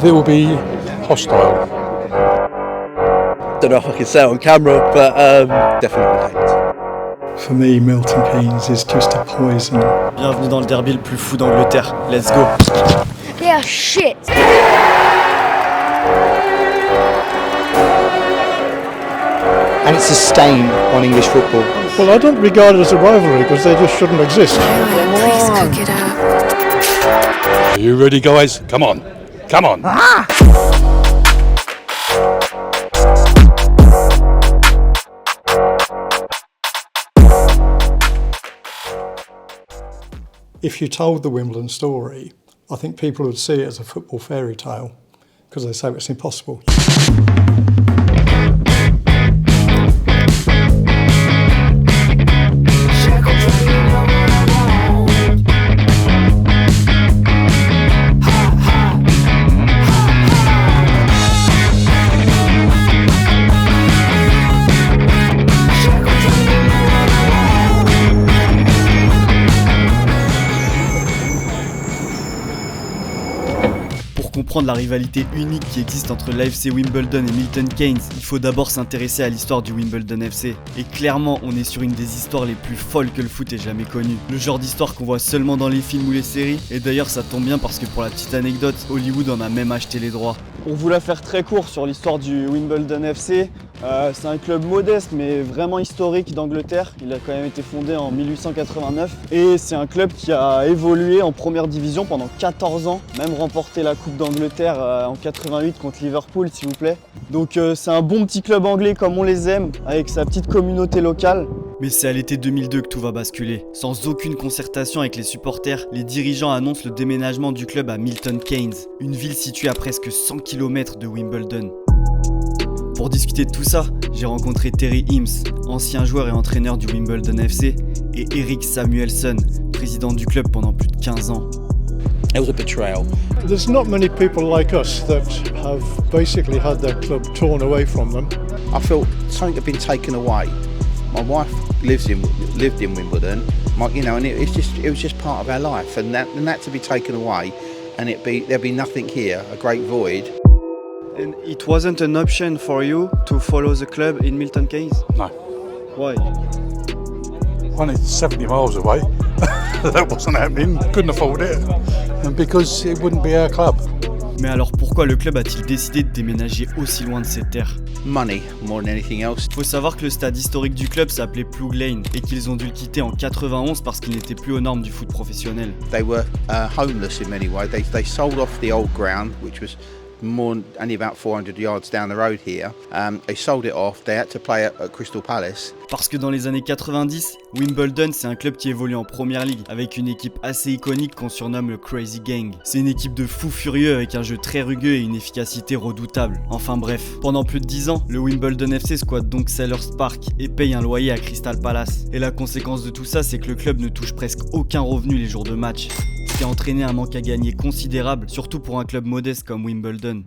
They will be hostile. Don't know if I can say it on camera, but definitely hate. For me, Milton Keynes is just a poison. Bienvenue dans le derby le plus fou d'Angleterre. Let's go. They are shit. And it's a stain on English football. Well, I don't regard it as a rivalry because they just shouldn't exist. Please cook it up. Are you ready, guys? Come on. Come on. If you told the Wimbledon story, I think people would see it as a football fairy tale because they say it's impossible. Pour comprendre la rivalité unique qui existe entre l'AFC Wimbledon et Milton Keynes, il faut d'abord s'intéresser à l'histoire du Wimbledon FC. Et clairement, on est sur une des histoires les plus folles que le foot ait jamais connues. Le genre d'histoire qu'on voit seulement dans les films ou les séries, et d'ailleurs ça tombe bien parce que pour la petite anecdote, Hollywood en a même acheté les droits. On voulait faire très court sur l'histoire du Wimbledon FC. C'est un club modeste mais vraiment historique d'Angleterre. Il a quand même été fondé en 1889 et c'est un club qui a évolué en première division pendant 14 ans, même remporté la Coupe d'Angleterre en 88 contre Liverpool s'il vous plaît. Donc c'est un bon petit club anglais comme on les aime, avec sa petite communauté locale. Mais c'est à l'été 2002 que tout va basculer. Sans aucune concertation avec les supporters, les dirigeants annoncent le déménagement du club à Milton Keynes, une ville située à presque 100 km de Wimbledon. Pour discuter de tout ça, j'ai rencontré Terry Eames, ancien joueur et entraîneur du Wimbledon FC, et Eric Samuelson, président du club pendant plus de 15 ans. It was a betrayal. There's not many people like us that have basically had their club torn away from them. I felt something had been taken away. My wife lived in Wimbledon, and it was just part of our life, and that to be taken away, and there'd be nothing here, a great void. And it wasn't an option for you to follow the club in Milton Keynes? No. Why? One, it's 70 miles away. That wasn't happening. Couldn't afford it. And because it wouldn't be our club. Mais alors pourquoi le club a-t-il décidé de déménager aussi loin de ses terres? Money more than anything else. Faut savoir que le stade historique du club s'appelait Plug Lane et qu'ils ont dû le quitter en 91 parce qu'il n'était plus aux normes du foot professionnel. They were homeless in many ways. They sold off the old ground, which was only about 400 yards down the road here. They sold it off. They had to play at Crystal Palace. Parce que dans les années 90, Wimbledon c'est un club qui évolue en Premier League avec une équipe assez iconique qu'on surnomme le Crazy Gang. C'est une équipe de fous furieux avec un jeu très rugueux et une efficacité redoutable. Enfin bref, pendant plus de 10 ans, le Wimbledon FC squatte donc Selhurst Park et paye un loyer à Crystal Palace. Et la conséquence de tout ça, c'est que le club ne touche presque aucun revenu les jours de match. Ce qui a entraîné un manque à gagner considérable, surtout pour un club modeste comme Wimbledon.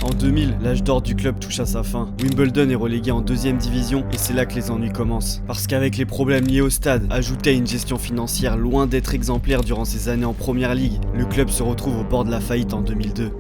En 2000, l'âge d'or du club touche à sa fin. Wimbledon est relégué en 2e division et c'est là que les ennuis commencent. Parce qu'avec les problèmes liés au stade, ajoutés à une gestion financière loin d'être exemplaire durant ses années en Premier League, le club se retrouve au bord de la faillite en 2002.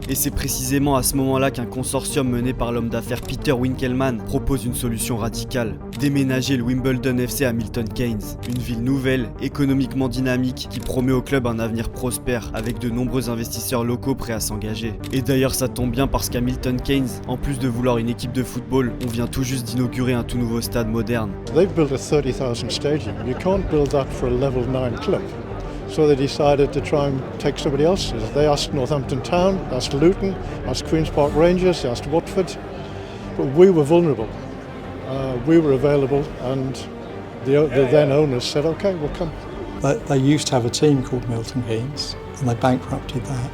Et c'est précisément à ce moment-là qu'un consortium mené par l'homme d'affaires Peter Winkelmann propose une solution radicale. Déménager le Wimbledon FC à Milton Keynes, une ville nouvelle, économiquement dynamique, qui promet au club un avenir prospère, avec de nombreux investisseurs locaux prêts à s'engager. Et d'ailleurs ça tombe bien parce qu'à Milton Keynes, en plus de vouloir une équipe de football, on vient tout juste d'inaugurer un tout nouveau stade moderne. They've built a 30,000 stadium. You can't build that for a level 9 club. So they decided to try and take somebody else's. They asked Northampton Town, asked Luton, asked Queen's Park Rangers, they asked Watford. But we were vulnerable. We were available, and the then owners said, okay, we'll come. They used to have a team called Milton Keynes, and they bankrupted that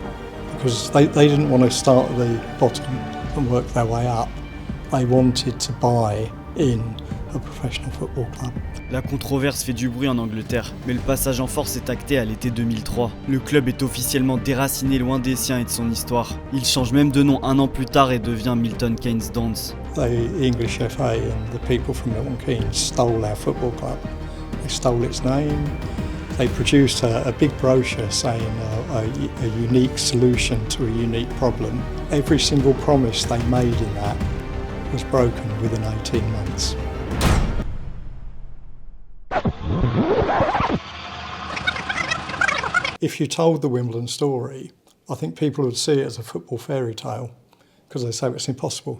because they didn't want to start at the bottom and work their way up. They wanted to buy in a professional football club. La controverse fait du bruit en Angleterre, mais le passage en force est acté à l'été 2003. Le club est officiellement déraciné loin des siens et de son histoire. Il change même de nom un an plus tard et devient Milton Keynes Dons. The English FA and the people from Milton Keynes stole our football club. They stole its name, They produced a big brochure saying a unique solution to a unique problem. Every single promise they made in that was broken within 18 months. If you told the Wimbledon story, I think people would see it as a football fairy tale, because they say it's impossible.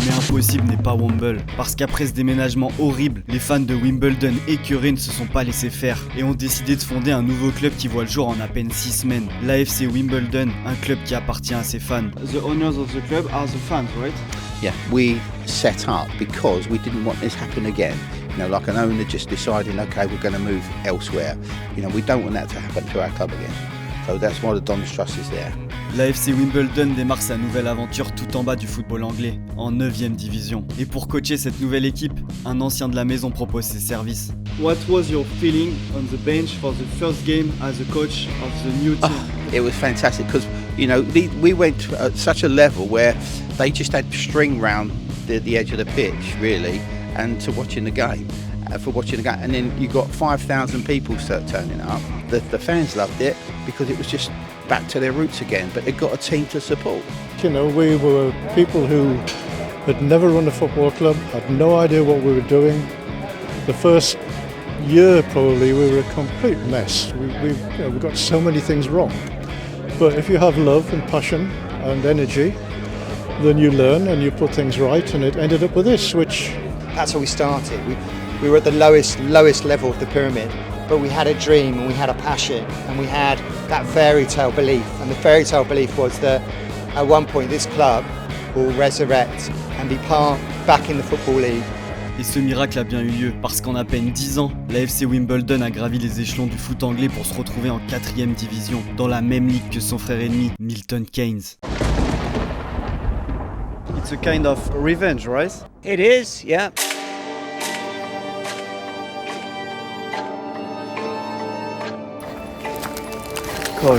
Mais impossible n'est pas Womble, parce qu'après ce déménagement horrible, les fans de Wimbledon écœurés ne se sont pas laissés faire et ont décidé de fonder un nouveau club qui voit le jour en à peine 6 semaines, l'AFC Wimbledon, un club qui appartient à ses fans. The owners of the club are the fans, right? Yeah, we set up because we didn't want this happen again. You know, like an owner just deciding, okay, we're going to move elsewhere. You know, we don't want that to happen to our club again. So that's why the Dons Trust is there. L'AFC Wimbledon démarre sa nouvelle aventure tout en bas du football anglais, en 9e division. Et pour coacher cette nouvelle équipe, un ancien de la maison propose ses services. What was your feeling on the bench for the first game as a coach of the new team? It was fantastic because, you know, we went at such a level where they just had string round the edge of the pitch, really, and to watching the game. And then you got 5,000 people turning up. The fans loved it because it was just back to their roots again, but they got a team to support. You know, we were people who had never run a football club, had no idea what we were doing. The first year probably we were a complete mess. We got so many things wrong. But if you have love and passion and energy, then you learn and you put things right, and it ended up with this, which... That's how we started. We were at the lowest level of the pyramid, but we had a dream and we had a passion and we had that fairy tale belief. And the fairy tale belief was that at one point this club will resurrect and be back in the Football League. Et ce miracle a bien eu lieu, parce qu'en à peine 10 ans, l'AFC Wimbledon a gravi les échelons du foot anglais pour se retrouver en 4e division, dans la même ligue que son frère ennemi, Milton Keynes. It's a kind of revenge, right? It is, yeah. Cool.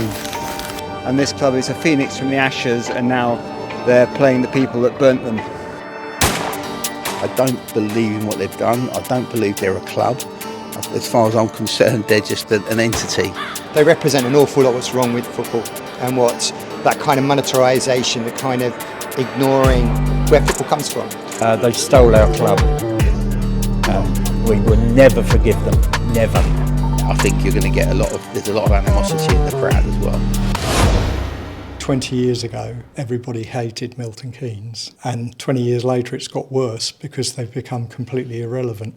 And this club is a phoenix from the ashes, and now they're playing the people that burnt them. I don't believe in what they've done. I don't believe they're a club. As far as I'm concerned, they're just an entity. They represent an awful lot what's wrong with football and what that kind of monetarisation, the kind of ignoring where football comes from. They stole our club. We will never forgive them, never. I think you're going to get there's a lot of animosity in the crowd as well. 20 years ago, everybody hated Milton Keynes, and 20 years later it's got worse because they've become completely irrelevant.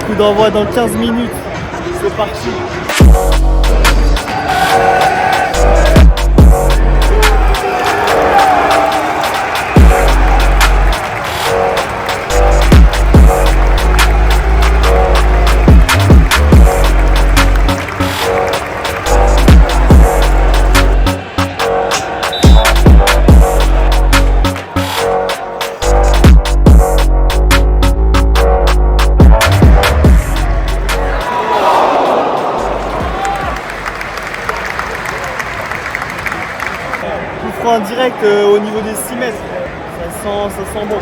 Coup d'envoi dans 15 minutes, c'est parti. En direct au niveau des 6 mètres, ça sent bon.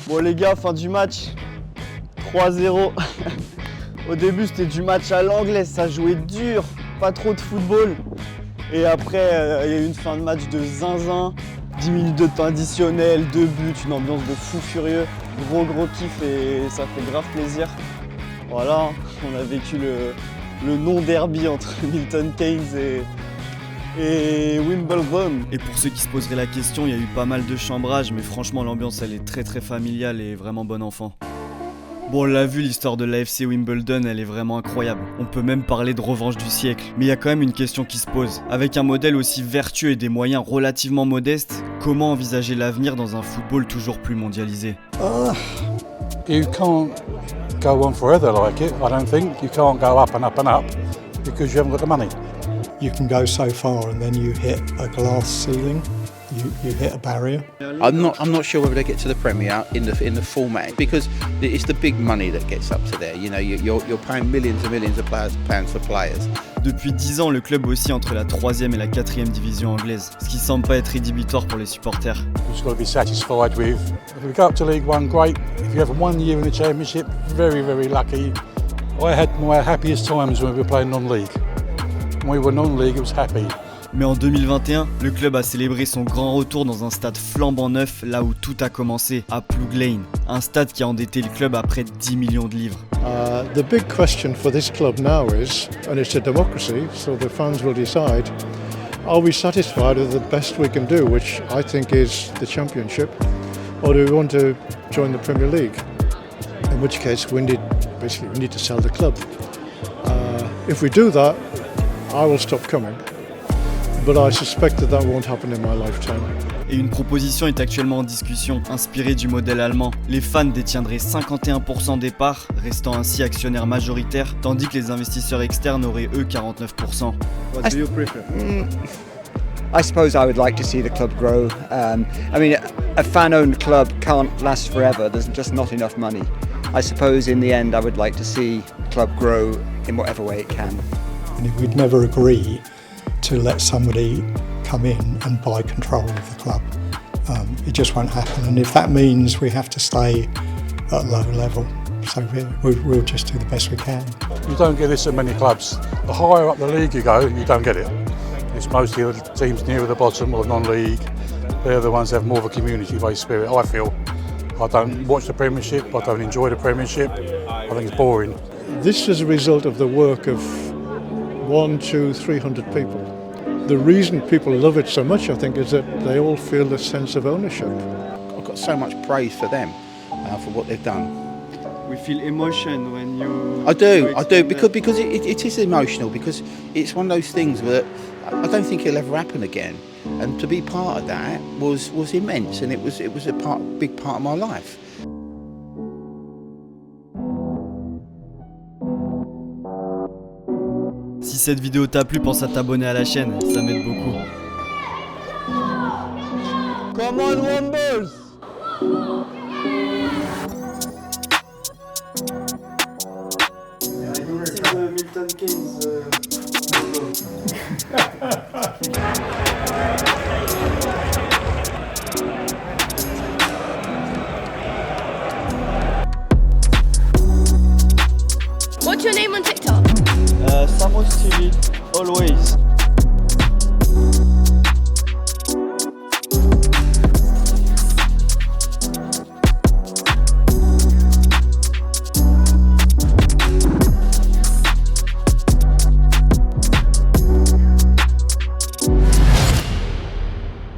Bon les gars, fin du match, 3-0. Au début c'était du match à l'anglaise, ça jouait dur, pas trop de football. Et après il y a eu une fin de match de zinzin, 10 minutes de temps additionnel, 2 buts, une ambiance de fou furieux. Gros kiff et ça fait grave plaisir. Voilà, on a vécu le non-derby entre Milton Keynes et Wimbledon. Et pour ceux qui se poseraient la question, il y a eu pas mal de chambrage, mais franchement l'ambiance elle est très familiale et vraiment bon enfant. Bon, on l'a vu, l'histoire de l'AFC Wimbledon, elle est vraiment incroyable. On peut même parler de revanche du siècle. Mais il y a quand même une question qui se pose. Avec un modèle aussi vertueux et des moyens relativement modestes, comment envisager l'avenir dans un football toujours plus mondialisé? You can't go on forever like it, I don't think. You can't go up and up and up because you haven't got the money. You can go so far and then you hit a glass ceiling. You hit a barrier. I'm not sure whether they get to the Premier in the format because it's the big money that gets up to there. You know, you're paying millions and millions of pounds for players. Depuis 10 ans, le club oscille entre la 3e et la 4e division anglaise, ce qui semble pas être rédhibitoire pour les supporters. You've just got to be satisfied with. If we go up to League One, great. If you have 1 year in the Championship, very lucky. I had my happiest times when we were playing non-league. When we were non-league, it was happy. Mais en 2021, le club a célébré son grand retour dans un stade flambant neuf, là où tout a commencé, à Plug Lane. Un stade qui a endetté le club à près de 10 millions de livres. The big question for this club now is, and it's a democracy, so the fans will decide, are we satisfied with the best we can do, which I think is the Championship, or do we want to join the Premier League? In which case we need to sell the club. If we do that, I will stop coming. But I suspect that won't happen in my lifetime. Et une proposition est actuellement en discussion, inspirée du modèle allemand. Les fans détiendraient 51% des parts, restant ainsi actionnaires majoritaires, tandis que les investisseurs externes auraient eux 49%. What do you prefer? I suppose I would like to see the club grow. I mean, a fan-owned club can't last forever. There's just not enough money. I suppose in the end I would like to see the club grow in whatever way it can. And we'd never agree to let somebody come in and buy control of the club. It just won't happen, and if that means we have to stay at a low level, so we'll just do the best we can. You don't get this at many clubs. The higher up the league you go, you don't get it. It's mostly the teams nearer the bottom or non-league. They're the ones that have more of a community-based spirit, I feel. I don't watch the Premiership, I don't enjoy the Premiership. I think it's boring. This is a result of the work of 100, 200, 300 people. The reason people love it so much, I think, is that they all feel the sense of ownership. I've got so much praise for them for what they've done. We feel emotion when you... I do, because it is emotional, because it's one of those things that I don't think it'll ever happen again. And to be part of that was immense, and it was a big part of my life. Si cette vidéo t'a plu, pense à t'abonner à la chaîne, ça m'aide beaucoup. Come on, Wonders! Milton Keynes.